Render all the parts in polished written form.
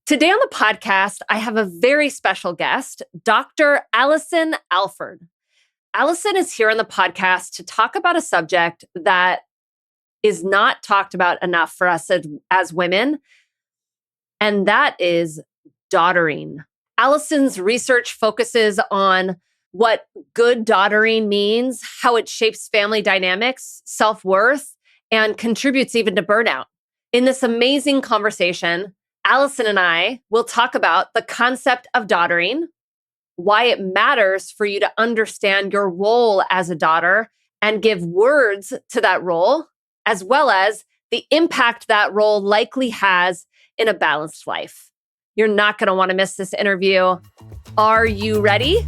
Today on the podcast, I have a very special guest, Dr. Allison Alford. Allison is here on the podcast to talk about a subject that is not talked about enough for us as women, and that is daughtering. Allison's research focuses on what good daughtering means, how it shapes family dynamics, self-worth, and contributes even to burnout. In this amazing conversation, Allison and I will talk about the concept of daughtering, why it matters for you to understand your role as a daughter and give words to that role, as well as the impact that role likely has in a balanced life. You're not going to want to miss this interview. Are you ready?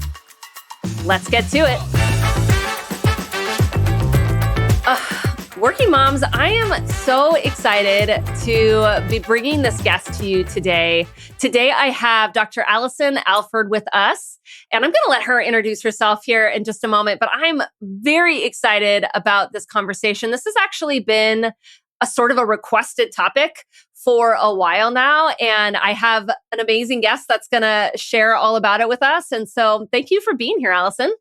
Let's get to it. Working moms, I am so excited to be bringing this guest to you today. Today, I have Dr. Allison Alford with us, and I'm going to let her introduce herself here in just a moment, but I'm very excited about this conversation. This has actually been a sort of a requested topic for a while now, and I have an amazing guest that's going to share all about it with us. And so thank you for being here, Allison.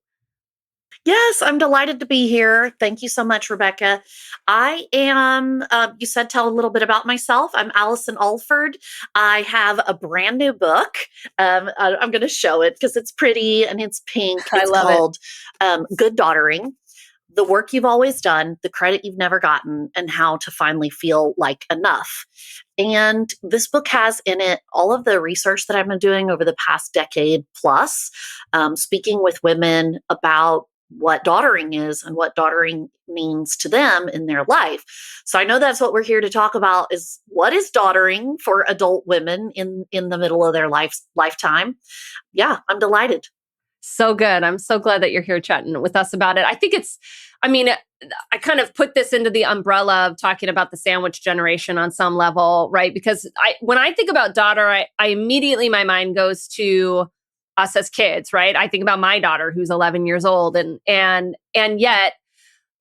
Yes, I'm delighted to be here. Thank you so much, Rebecca. I am, you said, tell a little bit about myself. I'm Allison Alford. I have a brand new book. I'm going to show it because it's pretty and it's pink. It's called Good Daughtering: The Work You've Always Done, the Credit You've Never Gotten, and How to Finally Feel Like Enough. And this book has in it all of the research that I've been doing over the past decade plus, speaking with women about what daughtering is and what daughtering means to them in their life. So I know that's what we're here to talk about, is what is daughtering for adult women in the middle of their lifetime. Yeah, I'm delighted. So good. I'm so glad that you're here chatting with us about it. I kind of put this into the umbrella of talking about the sandwich generation on some level, right? Because when I think about daughter, I immediately, my mind goes to us as kids, right? I think about my daughter who's 11 years old, and yet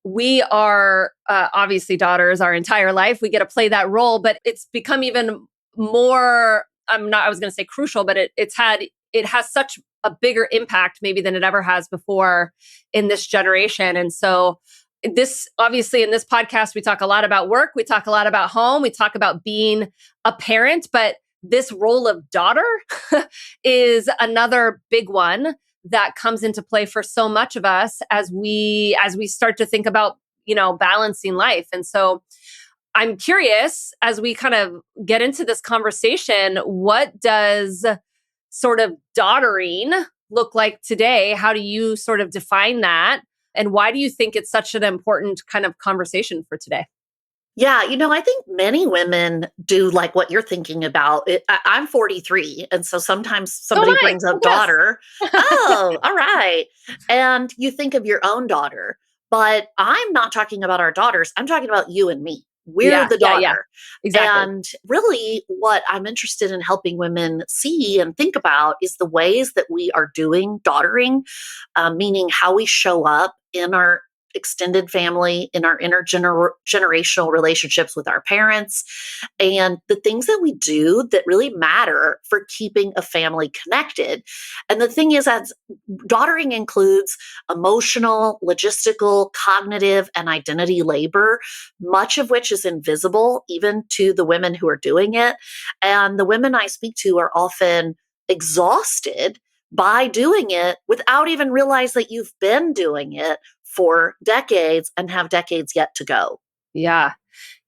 we are obviously daughters our entire life. We get to play that role, but it's become even more. I was going to say crucial, but it has such a bigger impact maybe than it ever has before in this generation. And so this, obviously, in this podcast, we talk a lot about work, we talk a lot about home, we talk about being a parent, but this role of daughter is another big one that comes into play for so much of us as we start to think about, balancing life. And so I'm curious, as we kind of get into this conversation, what does sort of daughtering look like today? How do you sort of define that? And why do you think it's such an important kind of conversation for today? Yeah, I think many women do like what you're thinking about. I'm 43, and so sometimes somebody brings up daughter. Oh, all right. And you think of your own daughter, but I'm not talking about our daughters. I'm talking about you and me. We're the daughter. Yeah, exactly. And really what I'm interested in helping women see and think about is the ways that we are doing daughtering, meaning how we show up in our extended family, in our intergenerational relationships with our parents, and the things that we do that really matter for keeping a family connected. And the thing is that daughtering includes emotional, logistical, cognitive, and identity labor, much of which is invisible even to the women who are doing it. And the women I speak to are often exhausted by doing it without even realize that you've been doing it for decades and have decades yet to go. Yeah.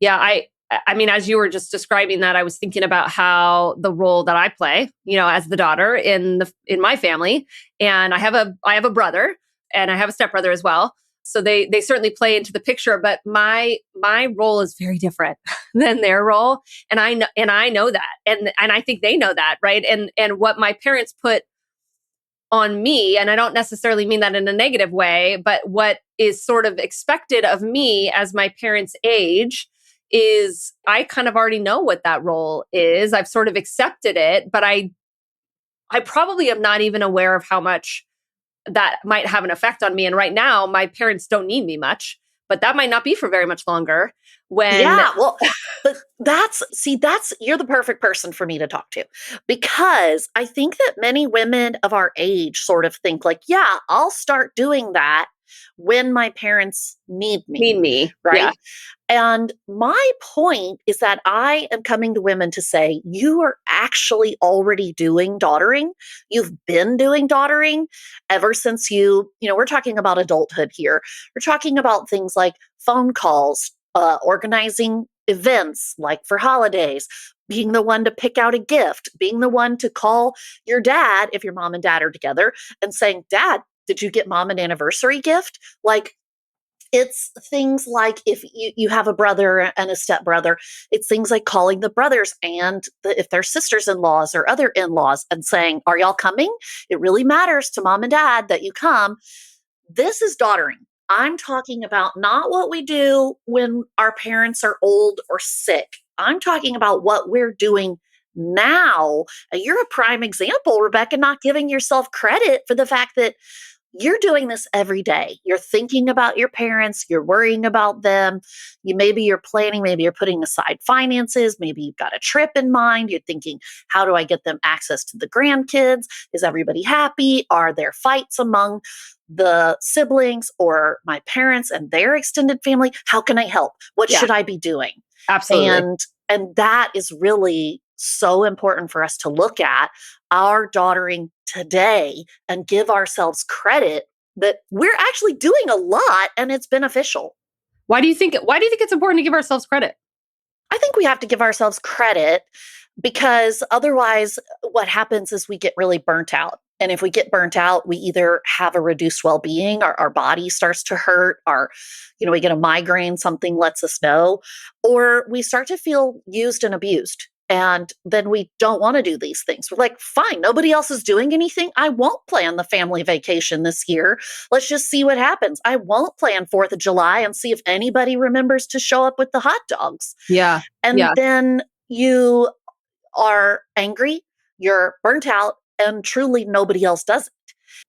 I mean, as you were just describing that, I was thinking about how the role that I play, as the daughter in my family, and I have a brother and I have a stepbrother as well. So they certainly play into the picture, but my role is very different than their role, and I know that, and I think they know that, right? And what my parents put on me, and I don't necessarily mean that in a negative way, but what is sort of expected of me as my parents age is I kind of already know what that role is. I've sort of accepted it, but I probably am not even aware of how much that might have an effect on me. And right now, my parents don't need me much, but that might not be for very much longer when Yeah, well, but that's you're the perfect person for me to talk to because I think that many women of our age sort of think like, yeah, I'll start doing that when my parents need need me, me. Yeah. right? And my point is that I am coming to women to say, you are actually already doing daughtering. You've been doing daughtering ever since we're talking about adulthood here. We're talking about things like phone calls, organizing events like for holidays, being the one to pick out a gift, being the one to call your dad if your mom and dad are together and saying, Dad, did you get mom an anniversary gift? Like, it's things like if you have a brother and a stepbrother, it's things like calling the brothers and if they're sisters in laws or other in laws and saying, are y'all coming? It really matters to mom and dad that you come. This is daughtering. I'm talking about not what we do when our parents are old or sick. I'm talking about what we're doing now. You're a prime example, Rebecca, not giving yourself credit for the fact that you're doing this every day. You're thinking about your parents, you're worrying about them. Maybe you're planning, maybe you're putting aside finances, maybe you've got a trip in mind. You're thinking, how do I get them access to the grandkids? Is everybody happy? Are there fights among the siblings or my parents and their extended family? How can I help? What Yeah. should I be doing? Absolutely. And that is really so important for us to look at our daughtering today and give ourselves credit that we're actually doing a lot and it's beneficial. Why do you think it's important to give ourselves credit? I think we have to give ourselves credit because otherwise, what happens is we get really burnt out. And if we get burnt out, we either have a reduced well being, our body starts to hurt, we get a migraine, something lets us know, or we start to feel used and abused. And then we don't want to do these things. We're like, fine, nobody else is doing anything. I won't plan the family vacation this year. Let's just see what happens. I won't plan 4th of July and see if anybody remembers to show up with the hot dogs. Yeah. And Yeah. then you are angry, you're burnt out, and truly nobody else does it.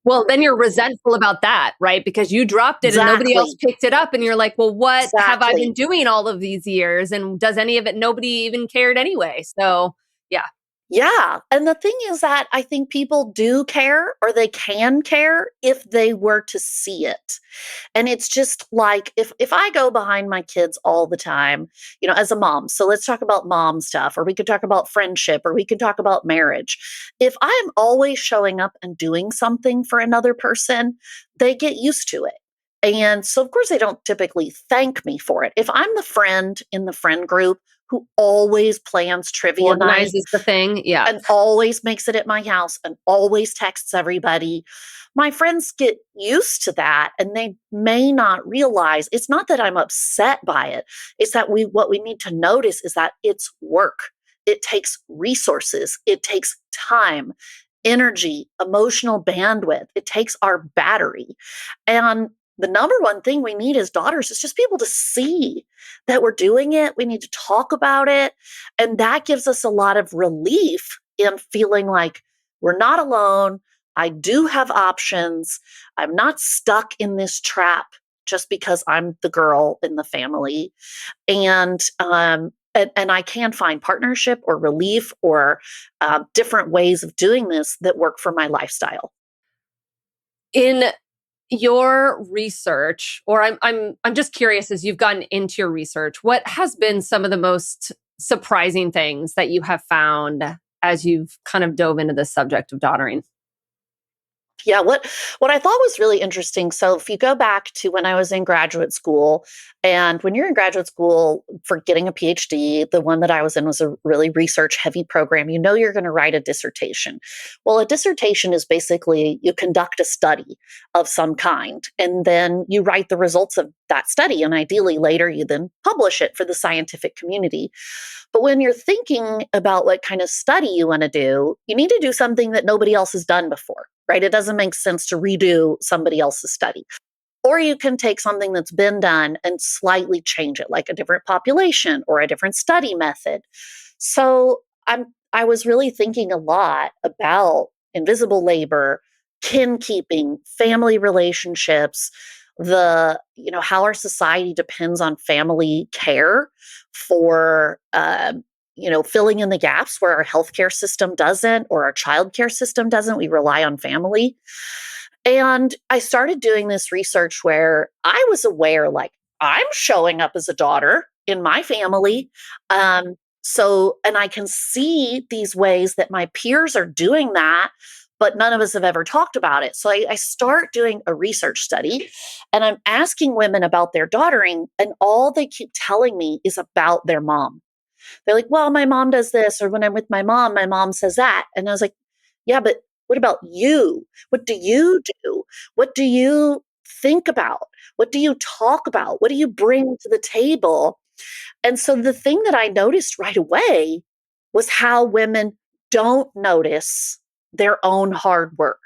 Well, then you're resentful about that, right? Because you dropped it and nobody else Exactly. picked it up. And you're like, well, what have I been Exactly. doing all of these years? And does any of it, nobody even cared anyway? So, yeah. Yeah. And the thing is that I think people do care or they can care if they were to see it. And it's just like if I go behind my kids all the time, as a mom. So let's talk about mom stuff, or we could talk about friendship, or we could talk about marriage. If I'm always showing up and doing something for another person, they get used to it. And so, of course, they don't typically thank me for it. If I'm the friend in the friend group who always plans trivia night Organizes the thing. Yeah. and always makes it at my house and always texts everybody, my friends get used to that and they may not realize it's not that I'm upset by it. It's that what we need to notice is that it's work. It takes resources, it takes time, energy, emotional bandwidth. It takes our battery. And the number one thing we need as daughters is just people to see that we're doing it. We need to talk about it. And that gives us a lot of relief in feeling like we're not alone. I do have options. I'm not stuck in this trap just because I'm the girl in the family. And I can find partnership or relief or different ways of doing this that work for my lifestyle. In your research, or I'm just curious as you've gotten into your research, what has been some of the most surprising things that you have found as you've kind of dove into the subject of doddering? Yeah, what I thought was really interesting. So if you go back to when I was in graduate school, and when you're in graduate school for getting a PhD, the one that I was in was a really research heavy program. You're going to write a dissertation. Well, a dissertation is basically you conduct a study of some kind, and then you write the results of that study, and ideally later you then publish it for the scientific community. But when you're thinking about what kind of study you want to do, you need to do something that nobody else has done before, right? It doesn't make sense to redo somebody else's study. Or you can take something that's been done and slightly change it, like a different population or a different study method. So I was really thinking a lot about invisible labor, kin keeping, family relationships, how our society depends on family care for, filling in the gaps where our healthcare system doesn't or our childcare system doesn't. We rely on family. And I started doing this research where I was aware, like, I'm showing up as a daughter in my family. And I can see these ways that my peers are doing that, but none of us have ever talked about it. So I start doing a research study and I'm asking women about their daughtering, and all they keep telling me is about their mom. They're like, well, my mom does this, or when I'm with my mom says that. And I was like, yeah, but what about you? What do you do? What do you think about? What do you talk about? What do you bring to the table? And so the thing that I noticed right away was how women don't notice their own hard work,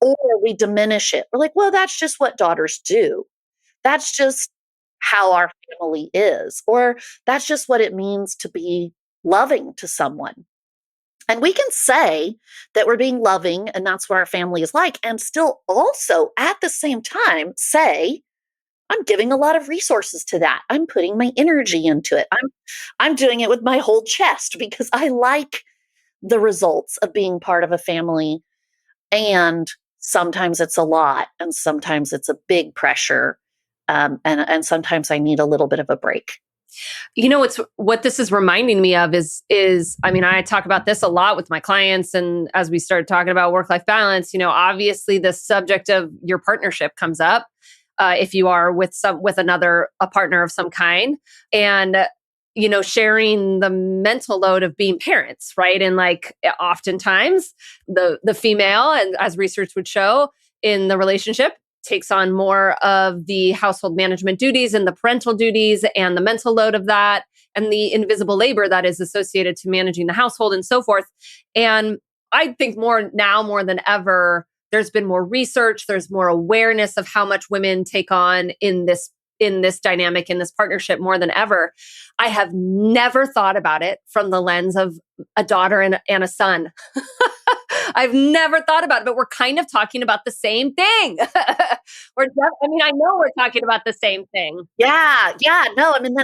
or we diminish it. We're like, well, that's just what daughters do. That's just how our family is, or that's just what it means to be loving to someone. And we can say that we're being loving and that's what our family is like, and still also at the same time say, I'm giving a lot of resources to that. I'm putting my energy into it. I'm doing it with my whole chest because I like the results of being part of a family. And sometimes it's a lot, and sometimes it's a big pressure. And sometimes I need a little bit of a break. It's what this is reminding me of is I mean, I talk about this a lot with my clients, and as we started talking about work-life balance, obviously the subject of your partnership comes up, if you are with a partner of some kind, and sharing the mental load of being parents, right? And like oftentimes the female, and as research would show, in the relationship takes on more of the household management duties and the parental duties and the mental load of that and the invisible labor that is associated to managing the household and so forth. And I think more than ever, there's been more research, there's more awareness of how much women take on in this dynamic, in this partnership, more than ever. I have never thought about it from the lens of a daughter and a son. I've never thought about it, but we're kind of talking about the same thing. I know we're talking about the same thing. Yeah, yeah, no, I mean,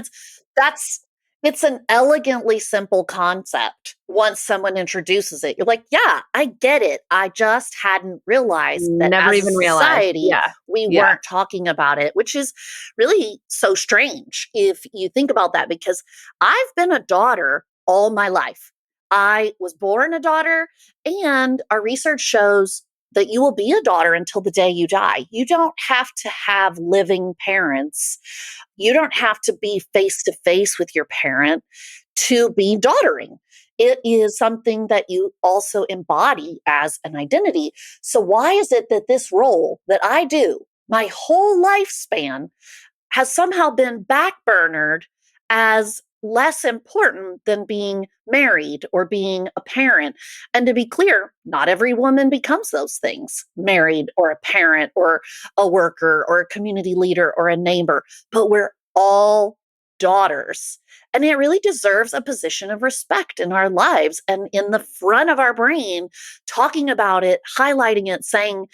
that's it's an elegantly simple concept once someone introduces it. You're like, "Yeah, I get it. I just hadn't realized that Never as a even realized. society, Yeah. we Yeah. weren't talking about it," which is really so strange if you think about that, because I've been a daughter all my life. I was born a daughter, and our research shows that you will be a daughter until the day you die. You don't have to have living parents. You don't have to be face to face with your parent to be daughtering. It is something that you also embody as an identity. So, why is it that this role that I do my whole lifespan has somehow been backburnered as less important than being married or being a parent? And to be clear, not every woman becomes those things: married or a parent or a worker or a community leader or a neighbor, but we're all daughters. And it really deserves a position of respect in our lives and in the front of our brain, talking about it, highlighting it, saying,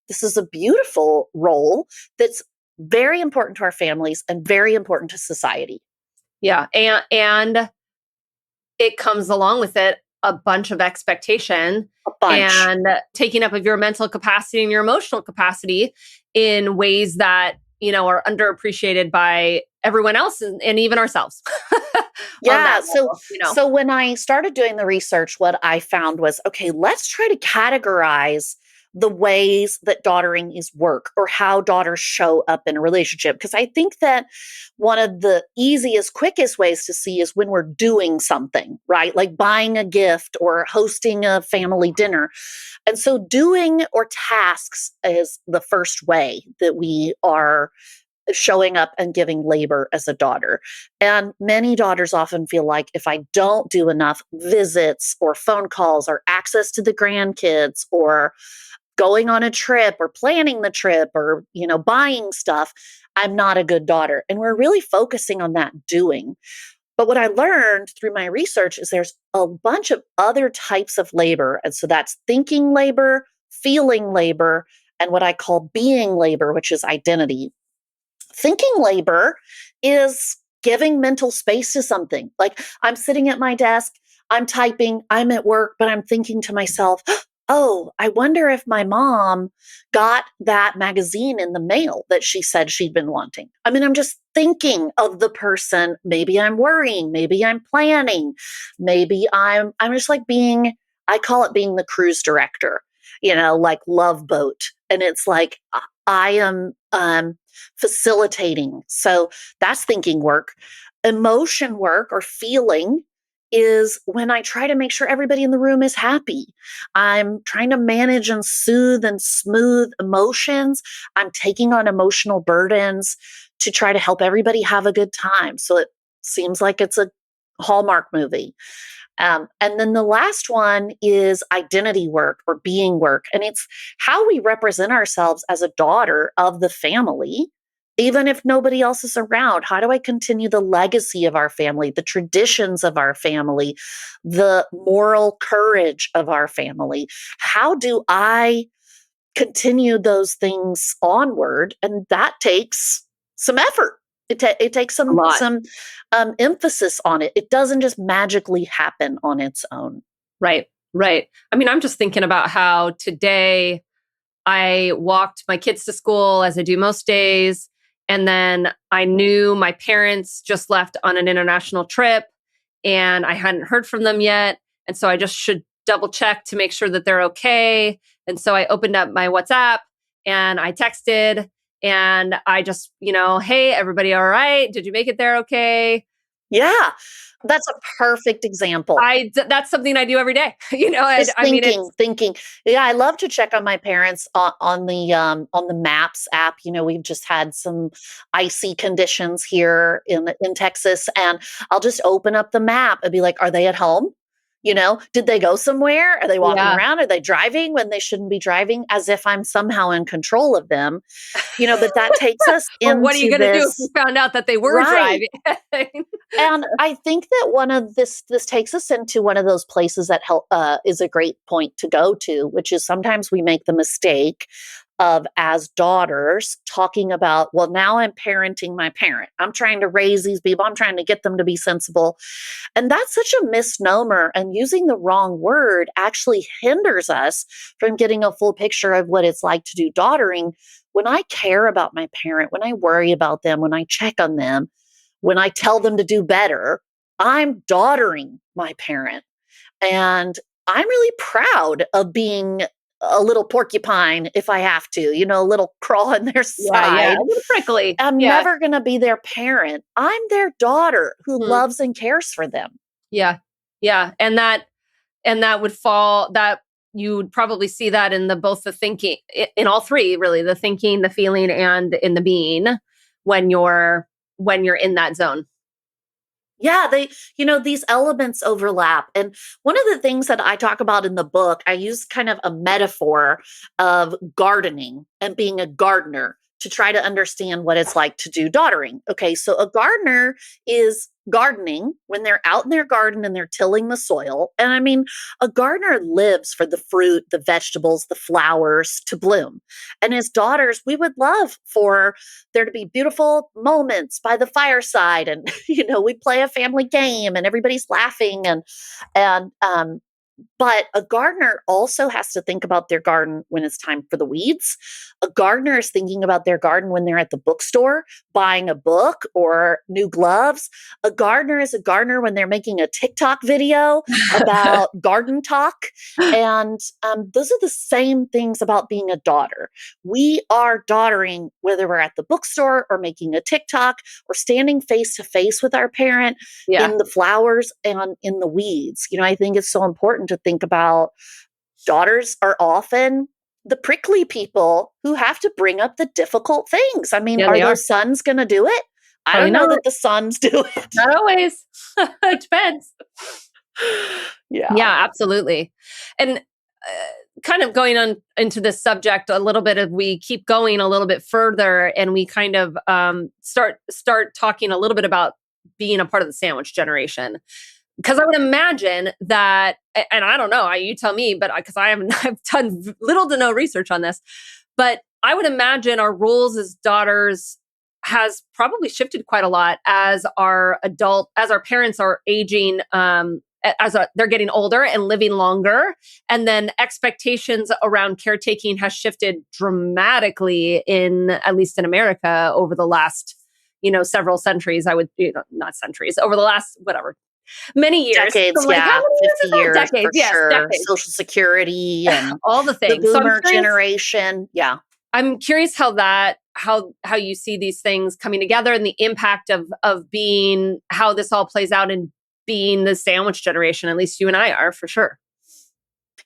this is a beautiful role that's very important to our families and very important to society. Yeah. And it comes along with it a bunch of expectation A bunch. and taking up of your mental capacity and your emotional capacity in ways that are underappreciated by everyone else, and even ourselves. On Yeah. that So, level. so when I started doing the research, what I found was, okay, let's try to categorize the ways that daughtering is work, or how daughters show up in a relationship. Because I think that one of the easiest, quickest ways to see is when we're doing something, right? Like buying a gift or hosting a family dinner. And so doing or tasks is the first way that we are showing up and giving labor as a daughter. And many daughters often feel like, if I don't do enough visits or phone calls or access to the grandkids or going on a trip or planning the trip or, buying stuff, I'm not a good daughter. And we're really focusing on that doing. But what I learned through my research is there's a bunch of other types of labor. And so that's thinking labor, feeling labor, and what I call being labor, which is identity. Thinking labor is giving mental space to something. Like I'm sitting at my desk, I'm typing, I'm at work, but I'm thinking to myself, oh, I wonder if my mom got that magazine in the mail that she said she'd been wanting. I mean, I'm just thinking of the person. Maybe I'm worrying, maybe I'm planning, maybe I'm just like being, I call it being the cruise director, like Love Boat. And it's like I am facilitating. So that's thinking work. Emotion work or feeling is when I try to make sure everybody in the room is happy. I'm trying to manage and soothe and smooth emotions. I'm taking on emotional burdens to try to help everybody have a good time. So it seems like it's a Hallmark movie. And then the last one is identity work or being work. And it's how we represent ourselves as a daughter of the family, even if nobody else is around. How do I continue the legacy of our family, the traditions of our family, the moral courage of our family? How do I continue those things onward? And that takes some effort. It takes A lot. some emphasis on it. It doesn't just magically happen on its own. Right. Right. I mean, I'm just thinking about how today I walked my kids to school as I do most days. And then I knew my parents just left on an international trip and I hadn't heard from them yet. And so I just should double check to make sure that they're okay. And so I opened up my WhatsApp and I texted and I just, hey, everybody all right? Did you make it there okay? Yeah, that's a perfect example. That's something I do every day. Just I mean, thinking, it's, thinking. Yeah, I love to check on my parents on the Maps app. We've just had some icy conditions here in Texas, and I'll just open up the map and be like, "Are they at home? Did they go somewhere? Are they walking yeah. around? Are they driving when they shouldn't be driving?" As if I'm somehow in control of them. But that takes us Or what are you into going to do if you this. found out that they were Right. driving? And I think that one of this takes us into one of those places that help is a great point to go to, which is sometimes we make the mistake of, as daughters, talking about, well, now I'm parenting my parent. I'm trying to raise these people. I'm trying to get them to be sensible. And that's such a misnomer. And using the wrong word actually hinders us from getting a full picture of what it's like to do daughtering. When I care about my parent, when I worry about them, when I check on them, when I tell them to do better, I'm daughtering my parent. And I'm really proud of being a little porcupine if I have to, a little crawl in their Yeah, yeah, side. a little prickly. I'm Yeah. never going to be their parent. I'm their daughter who Mhm. loves and cares for them. Yeah. Yeah. And that would fall that you would probably see that in both the thinking in all three, really, the thinking, the feeling, and in the being when you're in that zone. Yeah, these elements overlap. And one of the things that I talk about in the book, I use kind of a metaphor of gardening and being a gardener to try to understand what it's like to do daughtering. Okay, so a gardener is gardening when they're out in their garden and they're tilling the soil. And I mean, a gardener lives for the fruit, the vegetables, the flowers to bloom. And as daughters, we would love for there to be beautiful moments by the fireside, and we play a family game and everybody's laughing, and but a gardener also has to think about their garden when it's time for the weeds. A gardener is thinking about their garden when they're at the bookstore buying a book or new gloves. A gardener is a gardener when they're making a TikTok video about garden talk. And those are the same things about being a daughter. We are daughtering whether we're at the bookstore or making a TikTok or standing face to face with our parent Yeah. in the flowers and in the weeds. I think it's so important to think about daughters are often the prickly people who have to bring up the difficult things. I mean, Yeah, are they are. those sons going to do it? I Probably don't know not. that the sons do it. Not always. It depends. Yeah. Yeah, absolutely. And kind of going on into this subject a little bit, of we keep going a little bit further and we kind of start talking a little bit about being a part of the sandwich generation. Because I would imagine that, and I don't know, you tell me, but because I haven't, I've done little to no research on this, But I would imagine our roles as daughters has probably shifted quite a lot as our parents are aging, they're getting older and living longer, and then expectations around caretaking has shifted dramatically in, at least in America, over the last several centuries. I would, not centuries, over the last whatever, many years. Decades, So, like, how yeah, many years 50 is that? years for Decades, yes, sure. decades. Social Security and All the the things. So boomer generation. Yeah. I'm curious how you see these things coming together, and the impact of being, how this all plays out and being the sandwich generation. At least you and I are, for sure.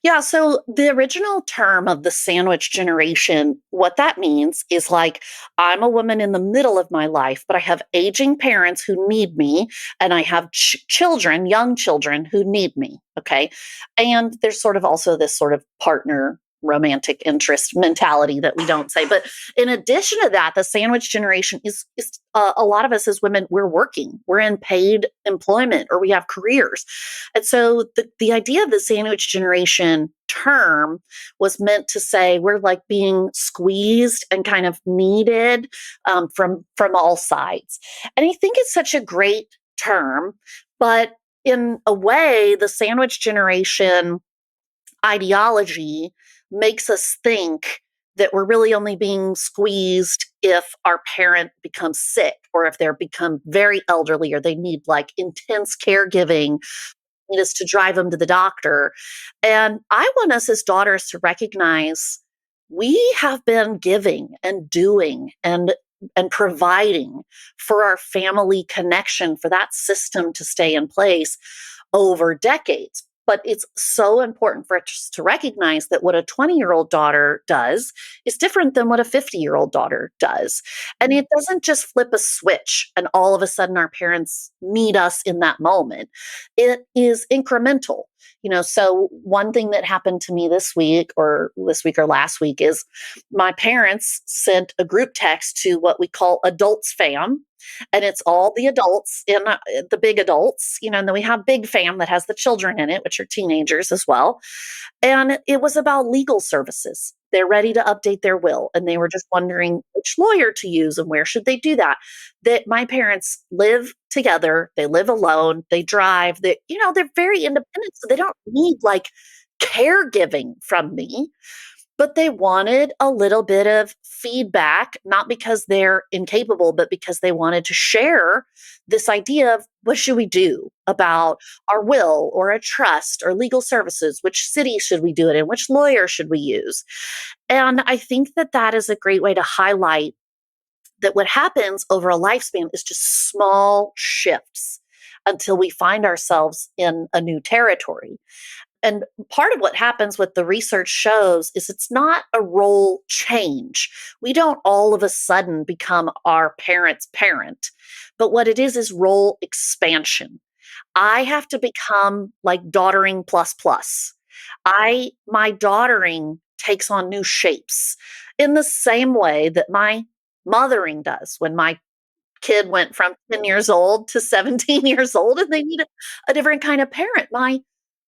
Yeah, so the original term of the sandwich generation, what that means is like I'm a woman in the middle of my life, but I have aging parents who need me, and I have children, young children who need me. Okay. And there's sort of also this sort of partner romantic interest mentality that we don't say. But in addition to that, the sandwich generation is a lot of us as women, we're working, we're in paid employment, or we have careers. And so the idea of the sandwich generation term was meant to say we're like being squeezed and kind of needed from all sides. And I think it's such a great term, but in a way, the sandwich generation ideology makes us think that we're really only being squeezed if our parent becomes sick, or if they're become very elderly, or they need like intense caregiving, need us to drive them to the doctor. And I want us as daughters to recognize we have been giving and doing and providing for our family connection, for that system to stay in place over decades. But it's so important for us to recognize that what a 20-year-old daughter does is different than what a 50-year-old daughter does. And it doesn't just flip a switch and all of a sudden our parents need us in that moment. It is incremental. So one thing that happened to me this week or last week is my parents sent a group text to what we call adults fam, and it's all the adults in the big adults, and then we have big fam that has the children in it, which are teenagers as well. And it was about legal services. They're ready to update their will, and they were just wondering which lawyer to use and where should they do that. That my parents live together, they live alone, they drive, they're very independent, so they don't need like caregiving from me, but they wanted a little bit of feedback, not because they're incapable, but because they wanted to share this idea of what should we do about our will or a trust or legal services? Which city should we do it in? Which lawyer should we use? And I think that that is a great way to highlight that what happens over a lifespan is just small shifts until we find ourselves in a new territory. And part of what happens, what the research shows, is it's not a role change. We don't all of a sudden become our parent's parent, but what it is role expansion. I have to become like daughtering plus plus. My daughtering takes on new shapes in the same way that my mothering does. When my kid went from 10 years old to 17 years old and they need a different kind of parent, my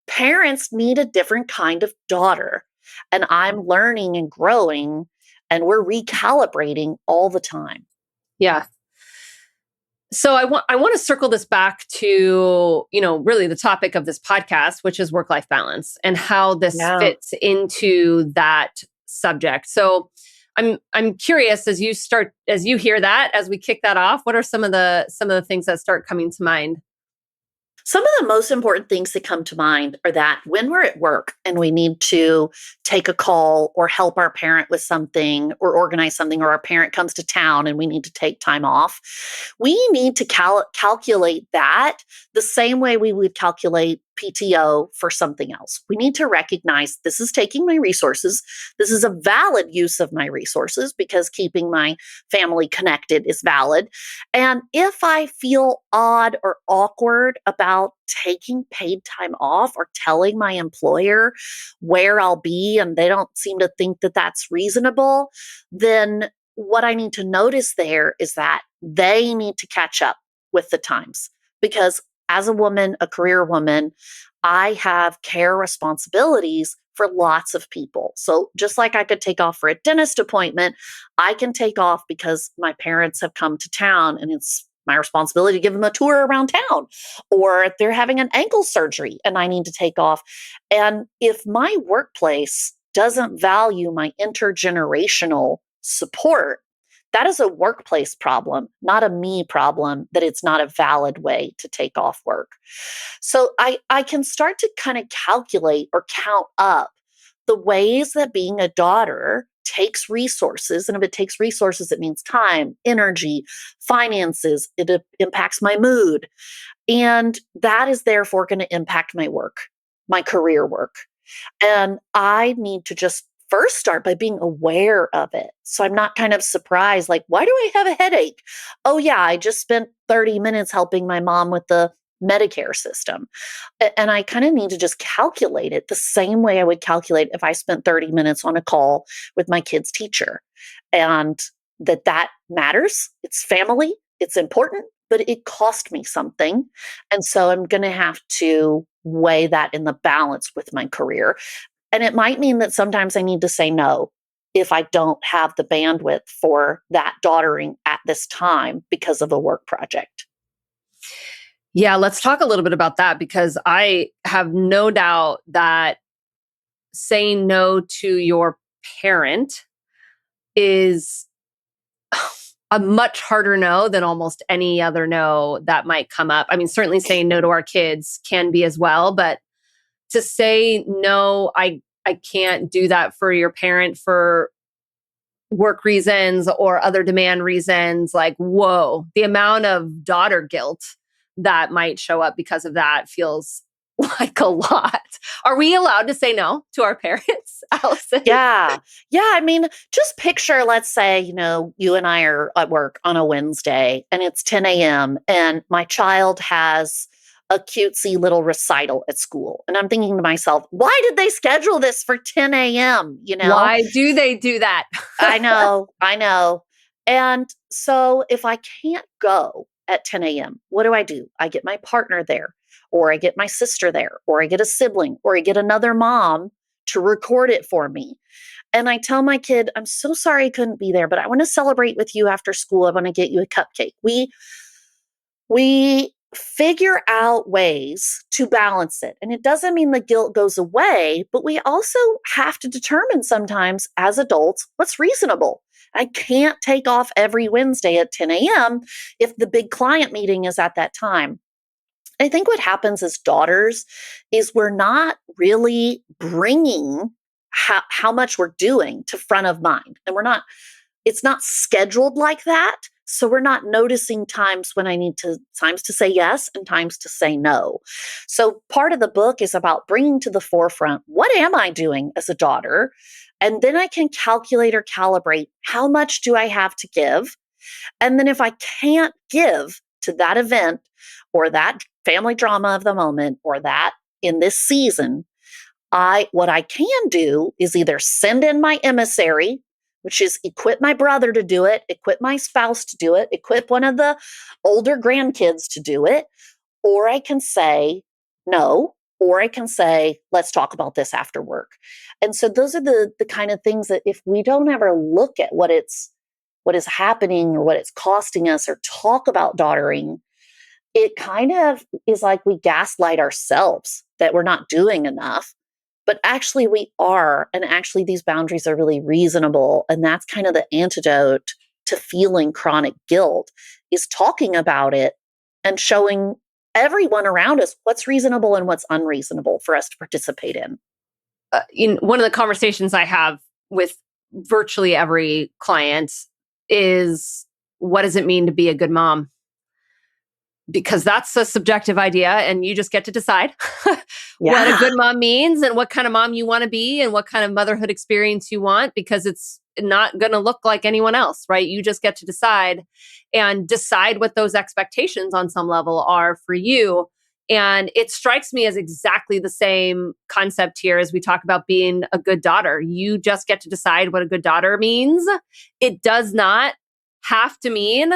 parents need a different kind of daughter. And I'm learning and growing, and we're recalibrating all the time. Yeah. So I want to circle this back to, really the topic of this podcast, which is work-life balance and how this Yeah. fits into that subject. So I'm curious, as you hear that, as we kick that off, what are some of the things that start coming to mind? Some of the most important things that come to mind are that when we're at work and we need to take a call or help our parent with something or organize something, or our parent comes to town and we need to take time off, we need to calculate that the same way we would calculate PTO for something else. We need to recognize this is taking my resources. This is a valid use of my resources because keeping my family connected is valid. And if I feel odd or awkward about taking paid time off or telling my employer where I'll be, and they don't seem to think that that's reasonable, then what I need to notice there is that they need to catch up with the times. Because as a woman, a career woman, I have care responsibilities for lots of people. So just like I could take off for a dentist appointment, I can take off because my parents have come to town and it's my responsibility to give them a tour around town. Or they're having an ankle surgery and I need to take off. And if my workplace doesn't value my intergenerational support, that is a workplace problem, not a me problem, that it's not a valid way to take off work. So I can start to kind of calculate or count up the ways that being a daughter takes resources. And if it takes resources, it means time, energy, finances. It impacts my mood. And that is therefore going to impact my work, my career work. And I need to just first start by being aware of it. So I'm not kind of surprised, like, why do I have a headache? Oh, yeah, I just spent 30 minutes helping my mom with the Medicare system. And I kind of need to just calculate it the same way I would calculate if I spent 30 minutes on a call with my kid's teacher. And that matters. It's family, it's important, but it cost me something. And so I'm going to have to weigh that in the balance with my career. And it might mean that sometimes I need to say no if I don't have the bandwidth for that daughtering at this time because of a work project. Yeah, let's talk a little bit about that because I have no doubt that saying no to your parent is a much harder no than almost any other no that might come up. I mean, certainly saying no to our kids can be as well, but to say no, I can't do that for your parent for work reasons or other demand reasons, like, whoa, the amount of daughter guilt that might show up because of that feels like a lot. Are we allowed to say no to our parents, Allison? Yeah. Yeah. I mean, just picture, let's say, you and I are at work on a Wednesday and it's 10 a.m. and my child has a cutesy little recital at school. And I'm thinking to myself, why did they schedule this for 10 a.m.? Why do they do that? I know. I know. And so if I can't go at 10 a.m., what do? I get my partner there, or I get my sister there, or I get a sibling, or I get another mom to record it for me. And I tell my kid, I'm so sorry I couldn't be there, but I want to celebrate with you after school. I want to get you a cupcake. We figure out ways to balance it. And it doesn't mean the guilt goes away, but we also have to determine sometimes as adults what's reasonable. I can't take off every Wednesday at 10 a.m. if the big client meeting is at that time. I think what happens as daughters is we're not really bringing how much we're doing to front of mind. And it's not scheduled like that. So we're not noticing times when times to say yes and times to say no. So part of the book is about bringing to the forefront, what am I doing as a daughter? And then I can calculate or calibrate how much do I have to give? And then if I can't give to that event or that family drama of the moment or that in this season, what I can do is either send in my emissary, which is equip my brother to do it, equip my spouse to do it, equip one of the older grandkids to do it, or I can say no, or I can say, let's talk about this after work. And so those are the kind of things that if we don't ever look at what is happening or what it's costing us or talk about daughtering, it kind of is like we gaslight ourselves that we're not doing enough. But actually we are, and actually these boundaries are really reasonable. And that's kind of the antidote to feeling chronic guilt, is talking about it and showing everyone around us what's reasonable and what's unreasonable for us to participate in. One of the conversations I have with virtually every client is, what does it mean to be a good mom? Because that's a subjective idea and you just get to decide what a good mom means and what kind of mom you want to be and what kind of motherhood experience you want, because it's not going to look like anyone else, right? You just get to decide what those expectations on some level are for you. And it strikes me as exactly the same concept here as we talk about being a good daughter. You just get to decide what a good daughter means. It does not have to mean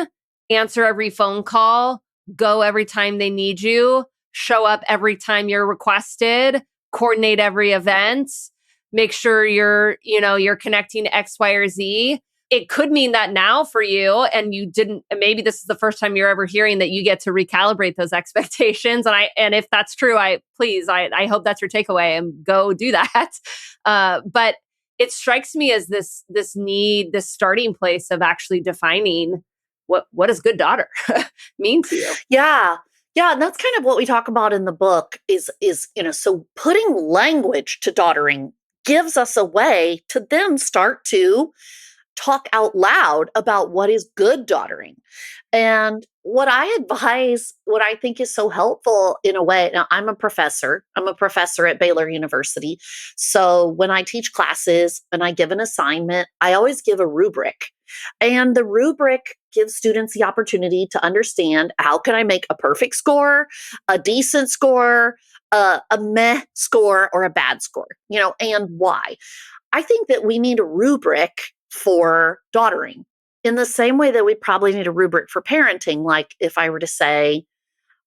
answer every phone call, go every time they need you, show up every time you're requested, coordinate every event, make sure you're connecting X, Y, or Z. It could mean that now for you, and you didn't, maybe this is the first time you're ever hearing that you get to recalibrate those expectations. And if that's true, I hope that's your takeaway and go do that. But it strikes me as this need, this starting place of actually defining what does good daughter mean to you? Yeah. Yeah, and that's kind of what we talk about in the book is so putting language to daughtering gives us a way to then start to talk out loud about what is good daughtering. And what I advise, what I think is so helpful in a way, now I'm a professor. I'm a professor at Baylor University. So when I teach classes and I give an assignment, I always give a rubric. And the rubric gives students the opportunity to understand, how can I make a perfect score, a decent score, a meh score, or a bad score, and why. I think that we need a rubric for daughtering in the same way that we probably need a rubric for parenting. Like if I were to say,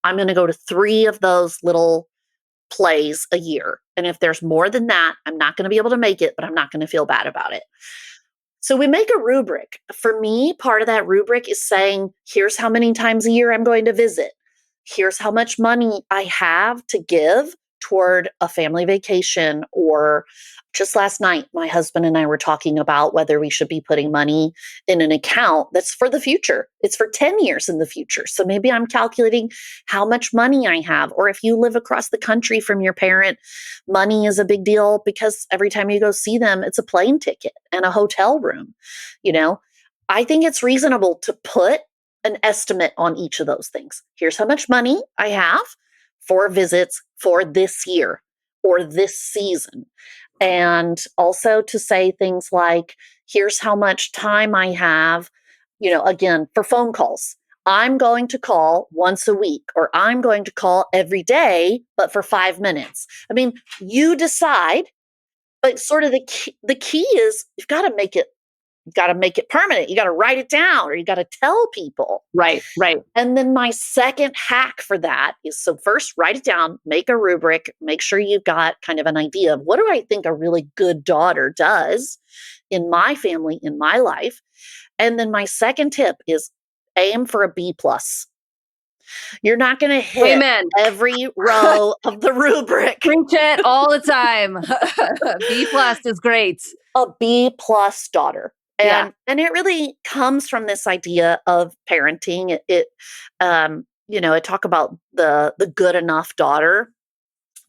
I'm going to go to 3 of those little plays a year. And if there's more than that, I'm not going to be able to make it, but I'm not going to feel bad about it. So we make a rubric. For me, part of that rubric is saying, here's how many times a year I'm going to visit. Here's how much money I have to give toward a family vacation. Or just last night, my husband and I were talking about whether we should be putting money in an account that's for the future. It's for 10 years in the future. So maybe I'm calculating how much money I have. Or if you live across the country from your parent, money is a big deal because every time you go see them, it's a plane ticket and a hotel room. I think it's reasonable to put an estimate on each of those things. Here's how much money I have for visits for this year or this season. And also to say things like, here's how much time I have, again, for phone calls. I'm going to call once a week, or I'm going to call every day, but for 5 minutes. I mean, you decide, but sort of the key is you've got to make it permanent. You got to write it down, or you got to tell people. Right. And then my second hack for that is, so first write it down, make a rubric, make sure you've got kind of an idea of, what do I think a really good daughter does in my family, in my life? And then my second tip is aim for a B plus. You're not going to hit Amen. every row of the rubric. Preach it all the time. B plus is great. A B plus daughter. And it really comes from this idea of parenting. It talk about the good enough daughter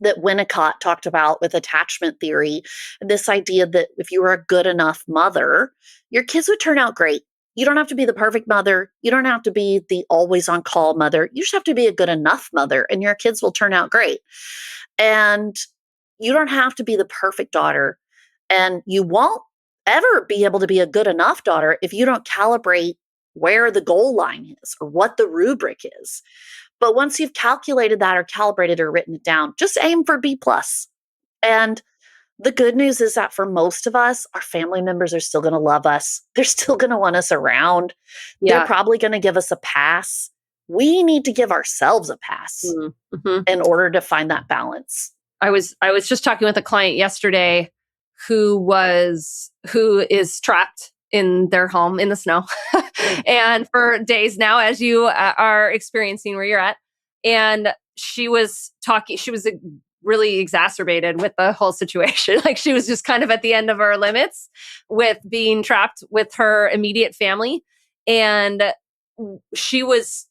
that Winnicott talked about with attachment theory. This idea that if you were a good enough mother, your kids would turn out great. You don't have to be the perfect mother. You don't have to be the always on call mother. You just have to be a good enough mother, and your kids will turn out great. And you don't have to be the perfect daughter. And you won't ever be able to be a good enough daughter if you don't calibrate where the goal line is or what the rubric is. But once you've calculated that or calibrated or written it down, just aim for B plus. And the good news is that for most of us, our family members are still going to love us. They're still going to want us around. Yeah. They're probably going to give us a pass. We need to give ourselves a pass in order to find that balance. I was just talking with a client yesterday who is trapped in their home in the snow and for days now, as you are experiencing where you're at. And she was really exacerbated with the whole situation. Like, she was just kind of at the end of her limits with being trapped with her immediate family. And she was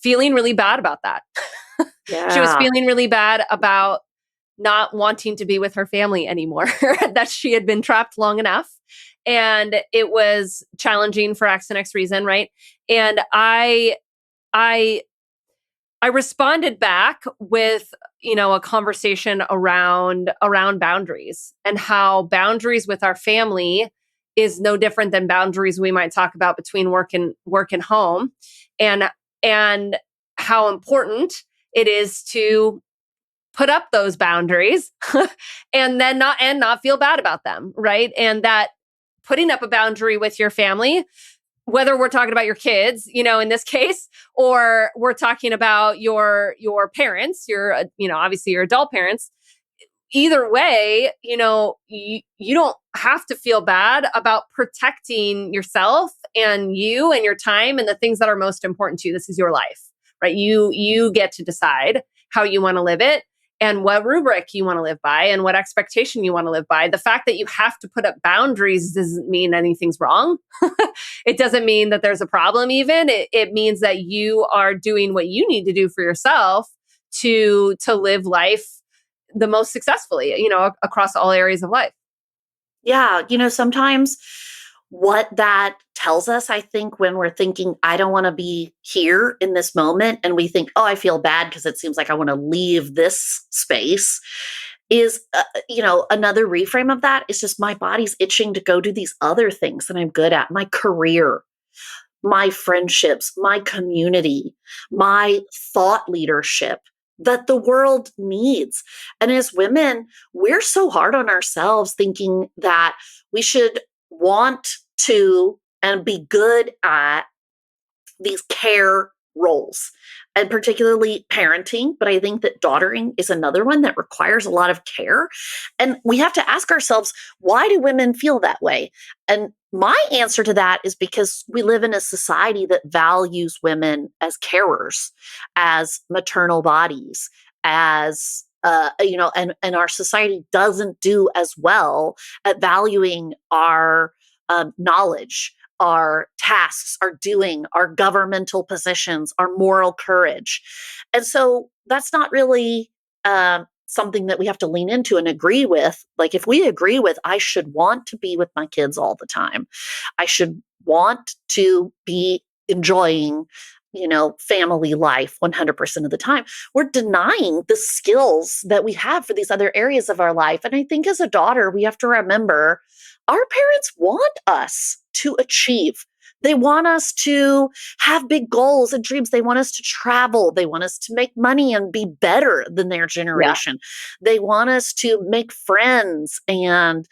feeling really bad about that. Yeah. She was feeling really bad about not wanting to be with her family anymore, that she had been trapped long enough. And it was challenging for X and X reason, right? And I responded back with, a conversation around boundaries, and how boundaries with our family is no different than boundaries we might talk about between work and home, and how important it is to put up those boundaries and then not feel bad about them, right? And that putting up a boundary with your family, whether we're talking about your kids, in this case, or we're talking about your parents, obviously your adult parents, either way, you don't have to feel bad about protecting yourself and you and your time and the things that are most important to you. This is your life, right? You get to decide how you want to live it and what rubric you want to live by and what expectation you want to live by. The fact that you have to put up boundaries doesn't mean anything's wrong. It doesn't mean that there's a problem even. It means that you are doing what you need to do for yourself to live life the most successfully, across all areas of life. Yeah, sometimes what that tells us, I think, when we're thinking, I don't want to be here in this moment, and we think, oh, I feel bad because it seems like I want to leave this space, is, another reframe of that is just my body's itching to go do these other things that I'm good at, my career, my friendships, my community, my thought leadership that the world needs. And as women, we're so hard on ourselves thinking that we should want to and be good at these care roles, and particularly parenting. But I think that daughtering is another one that requires a lot of care. And we have to ask ourselves, why do women feel that way? And my answer to that is because we live in a society that values women as carers, as maternal bodies, as and our society doesn't do as well at valuing our knowledge, our tasks, our doing, our governmental positions, our moral courage. And so that's not really something that we have to lean into and agree with. Like, if we agree with, I should want to be with my kids all the time, I should want to be enjoying, family life 100% of the time, we're denying the skills that we have for these other areas of our life. And I think as a daughter, we have to remember our parents want us to achieve. They want us to have big goals and dreams. They want us to travel. They want us to make money and be better than their Yeah. generation. They want us to make friends and,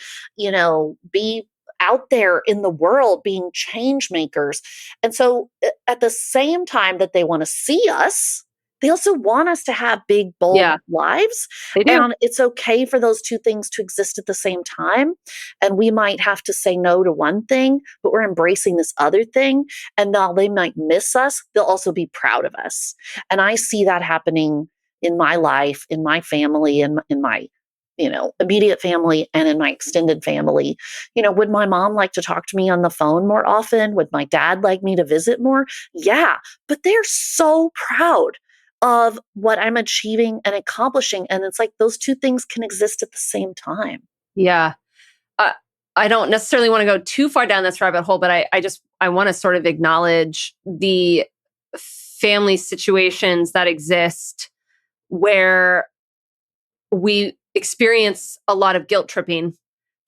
be out there in the world being change makers. And so at the same time that they want to see us, they also want us to have big, bold Yeah, lives. they do. And it's okay for those two things to exist at the same time. And we might have to say no to one thing, but we're embracing this other thing. And while they might miss us, they'll also be proud of us. And I see that happening in my life, in my family, and in my immediate family and in my extended family. Would my mom like to talk to me on the phone more often? Would my dad like me to visit more? Yeah, but they're so proud of what I'm achieving and accomplishing. And it's like those two things can exist at the same time. Yeah. Uh, I don't necessarily want to go too far down this rabbit hole, but I want to sort of acknowledge the family situations that exist where we experience a lot of guilt tripping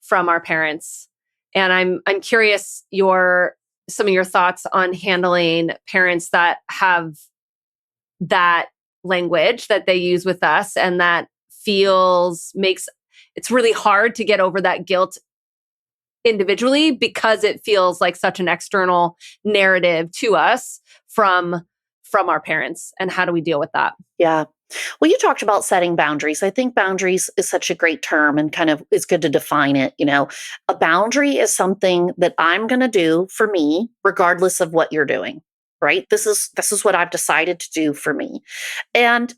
from our parents. And I'm curious some of your thoughts on handling parents that have that language that they use with us and that makes it's really hard to get over that guilt individually because it feels like such an external narrative to us from our parents. And how do we deal with that? Yeah. Well, you talked about setting boundaries. I think boundaries is such a great term and kind of is good to define it. A boundary is something that I'm going to do for me, regardless of what you're doing. Right. This is what I've decided to do for me. And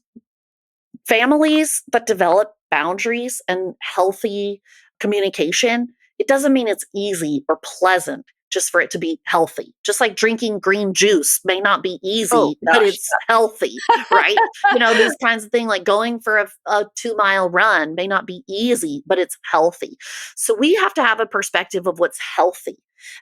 families that develop boundaries and healthy communication, it doesn't mean it's easy or pleasant just for it to be healthy. Just like drinking green juice may not be Oh easy, but gosh. it's healthy, right? These kinds of things, like going for a 2-mile run may not be easy, but it's healthy. So we have to have a perspective of what's healthy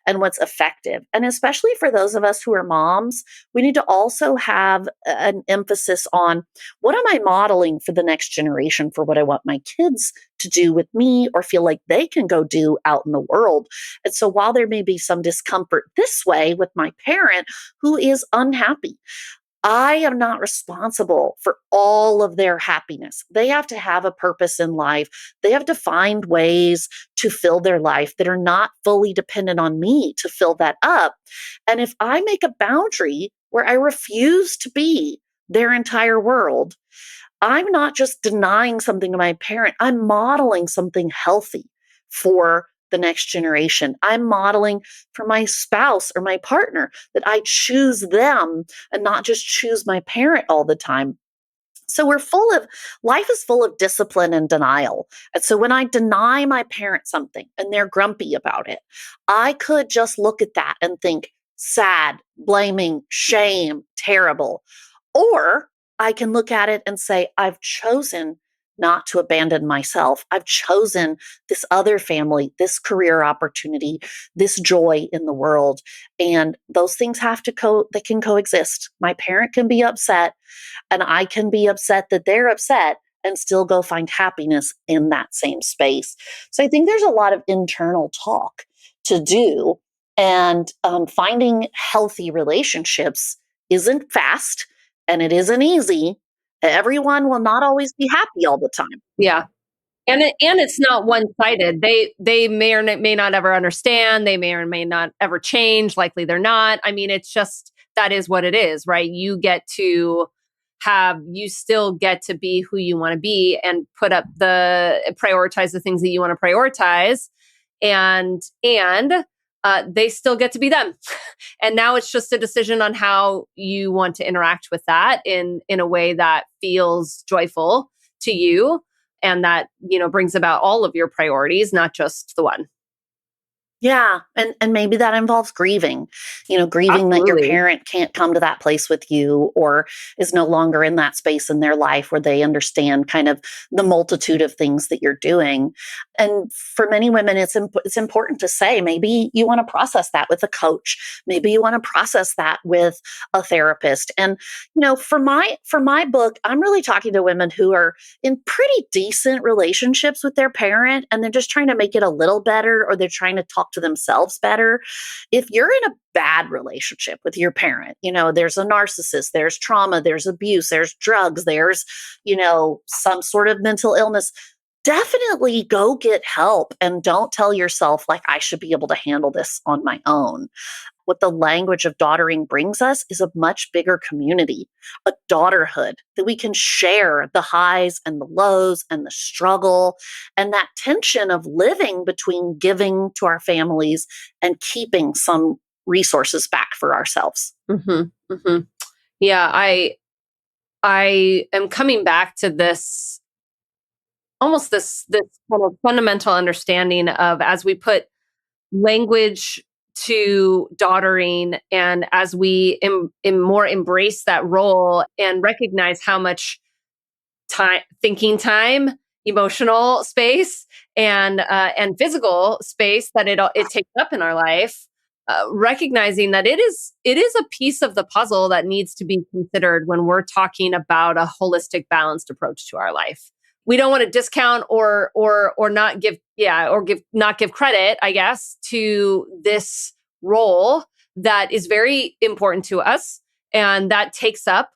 and what's effective. And especially for those of us who are moms, we need to also have an emphasis on, what am I modeling for the next generation for what I want my kids to do with me or feel like they can go do out in the world. And so while there may be some discomfort this way with my parent who is unhappy, I am not responsible for all of their happiness. They have to have a purpose in life. They have to find ways to fill their life that are not fully dependent on me to fill that up. And if I make a boundary where I refuse to be their entire world, I'm not just denying something to my parent, I'm modeling something healthy for the next generation. I'm modeling for my spouse or my partner that I choose them and not just choose my parent all the time. So life is full of discipline and denial. And so when I deny my parent something and they're grumpy about it, I could just look at that and think sad, blaming, shame, terrible. Or I can look at it and say, I've chosen not to abandon myself. I've chosen this other family, this career opportunity, this joy in the world. And those things they can coexist. My parent can be upset and I can be upset that they're upset and still go find happiness in that same space. So I think there's a lot of internal talk to do. And finding healthy relationships isn't fast and it isn't easy. Everyone will not always be happy all the time. Yeah. And it's not one-sided. They may or may not ever understand, they may or may not ever change, likely they're not. I mean, it's just that is what it is, right? You still get to be who you want to be and prioritize the things that you want to prioritize, and they still get to be them. And now it's just a decision on how you want to interact with that in a way that feels joyful to you, and that brings about all of your priorities, not just the one. Yeah, and maybe that involves grieving. Grieving that your Absolutely. parent can't come to that place with you or is no longer in that space in their life where they understand kind of the multitude of things that you're doing. And for many women, it's important to say maybe you want to process that with a coach. Maybe you want to process that with a therapist. And for my book, I'm really talking to women who are in pretty decent relationships with their parent and they're just trying to make it a little better or they're trying to talk to themselves better. If you're in a bad relationship with your parent, there's a narcissist, there's trauma, there's abuse, there's drugs, there's, some sort of mental illness, definitely go get help and don't tell yourself like I should be able to handle this on my own. What the language of daughtering brings us is a much bigger community, a daughterhood that we can share the highs and the lows and the struggle and that tension of living between giving to our families and keeping some resources back for ourselves. Hmm. Hmm. Yeah, I am coming back to this, almost this kind of fundamental understanding of, as we put language to daughtering, and as we more embrace that role and recognize how much time, thinking time, emotional space, and physical space that it takes up in our life. Recognizing that it is a piece of the puzzle that needs to be considered when we're talking about a holistic, balanced approach to our life. We don't want to discount or not give, not give credit, I guess, to this role that is very important to us and that takes up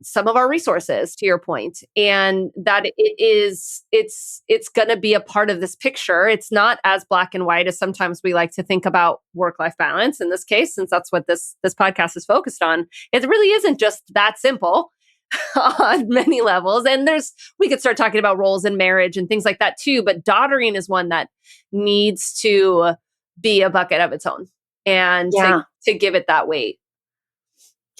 some of our resources, to your point, and that it's going to be a part of this picture. It's not as black and white as sometimes we like to think about work-life balance in this case, since that's what this podcast is focused on. It really isn't just that simple on many levels. And we could start talking about roles in marriage and things like that too, but daughtering is one that needs to be a bucket of its own, and Yeah. to give it that weight.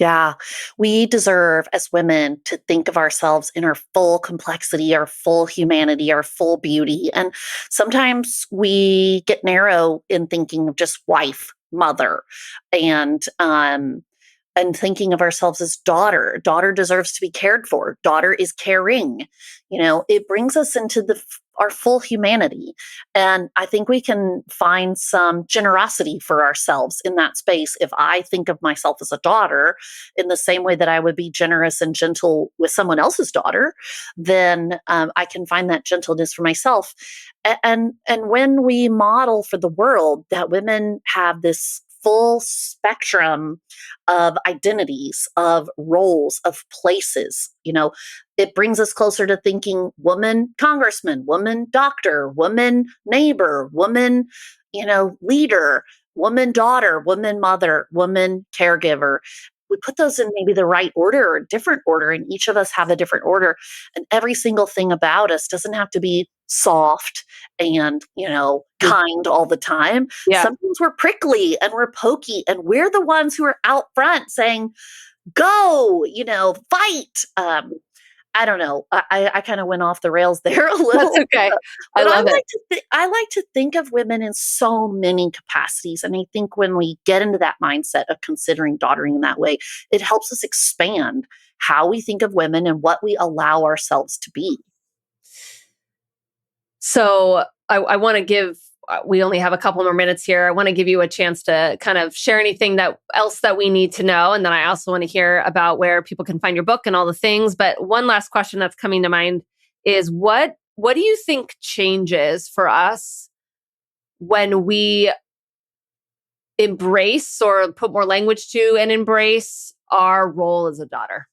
Yeah, we deserve as women to think of ourselves in our full complexity, our full humanity, our full beauty. And sometimes we get narrow in thinking of just wife, mother, and thinking of ourselves as daughter. Daughter deserves to be cared for. Daughter is caring. It brings us into our full humanity. And I think we can find some generosity for ourselves in that space. If I think of myself as a daughter in the same way that I would be generous and gentle with someone else's daughter, then I can find that gentleness for myself. And when we model for the world that women have this full spectrum of identities, of roles, of places. It brings us closer to thinking woman congressman, woman doctor, woman neighbor, woman, leader, woman daughter, woman mother, woman caregiver. we put those in maybe the right order or a different order, and each of us have a different order. And every single thing about us doesn't have to be soft and, kind all the time. Yeah. Sometimes we're prickly and we're pokey, and we're the ones who are out front saying, go, fight. I don't know. I kind of went off the rails there a little. That's okay. I But love it. I like to think of women in so many capacities. And I think when we get into that mindset of considering daughtering in that way, it helps us expand how we think of women and what we allow ourselves to be. So I want to we only have a couple more minutes here. I want to give you a chance to kind of share anything else that we need to know. And then I also want to hear about where people can find your book and all the things. But one last question that's coming to mind is what do you think changes for us when we embrace or put more language to and embrace our role as a daughter?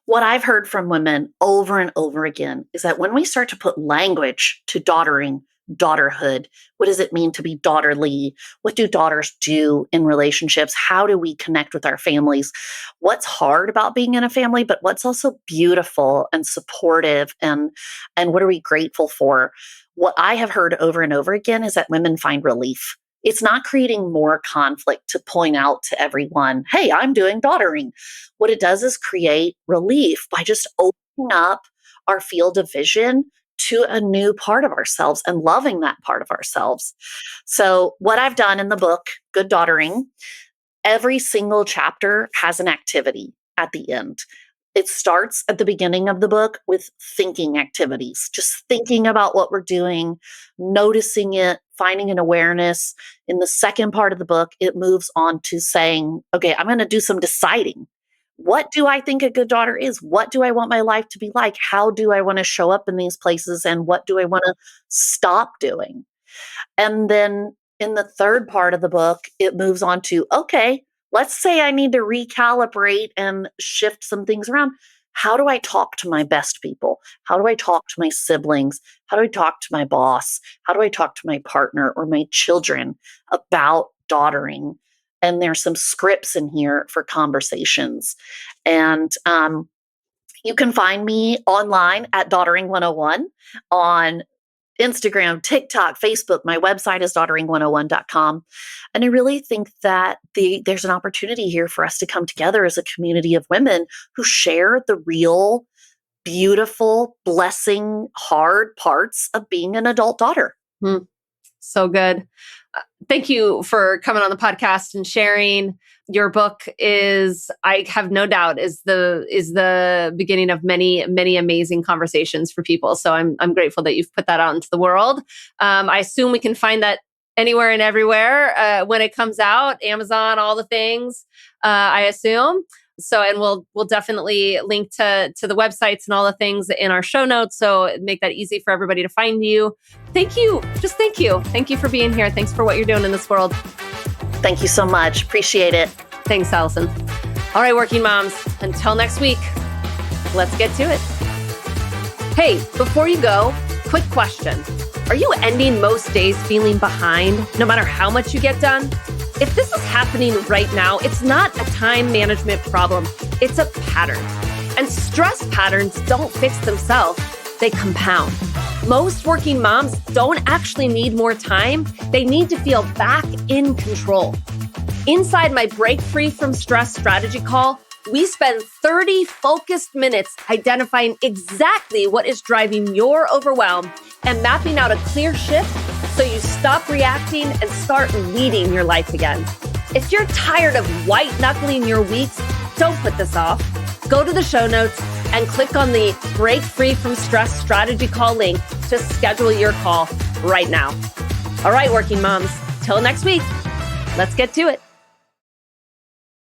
What I've heard from women over and over again is that when we start to put language to daughtering, daughterhood, what does it mean to be daughterly? What do daughters do in relationships? How do we connect with our families? What's hard about being in a family, but what's also beautiful and supportive, and what are we grateful for? What I have heard over and over again is that women find relief. It's not creating more conflict to point out to everyone, hey, I'm doing daughtering. What it does is create relief by just opening up our field of vision to a new part of ourselves and loving that part of ourselves. So what I've done in the book, Good Daughtering, every single chapter has an activity at the end. It starts at the beginning of the book with thinking activities, just thinking about what we're doing, noticing it, finding an awareness. In the second part of the book, it moves on to saying, okay, I'm going to do some deciding. What do I think a good daughter is? What do I want my life to be like? How do I want to show up in these places? And what do I want to stop doing? And then in the third part of the book, it moves on to, okay, let's say I need to recalibrate and shift some things around. How do I talk to my best people? How do I talk to my siblings? How do I talk to my boss? How do I talk to my partner or my children about daughtering? And there's some scripts in here for conversations. And you can find me online at Daughtering 101 on Instagram, TikTok, Facebook. My website is daughtering101.com. And I really think that there's an opportunity here for us to come together as a community of women who share the real, beautiful, blessing, hard parts of being an adult daughter. So good. Thank you for coming on the podcast and sharing. Your book is, I have no doubt, is the beginning of many, many amazing conversations for people. So I'm grateful that you've put that out into the world. I assume we can find that anywhere and everywhere when it comes out, Amazon, all the things, I assume. So, and we'll definitely link to the websites and all the things in our show notes. So make that easy for everybody to find you. Thank you. Just thank you. Thank you for being here. Thanks for what you're doing in this world. Thank you so much. Appreciate it. Thanks, Allison. All right, working moms, until next week, let's get to it. Hey, before you go, quick question. Are you ending most days feeling behind, no matter how much you get done? If this is happening right now, it's not a time management problem. It's a pattern. And stress patterns don't fix themselves. They compound. Most working moms don't actually need more time. They need to feel back in control. Inside my Break Free from Stress strategy call, we spend 30 focused minutes identifying exactly what is driving your overwhelm and mapping out a clear shift so you stop reacting and start leading your life again. If you're tired of white-knuckling your weeks, don't put this off. Go to the show notes and click on the Break Free from Stress strategy call link to schedule your call right now. All right, working moms, till next week, let's get to it.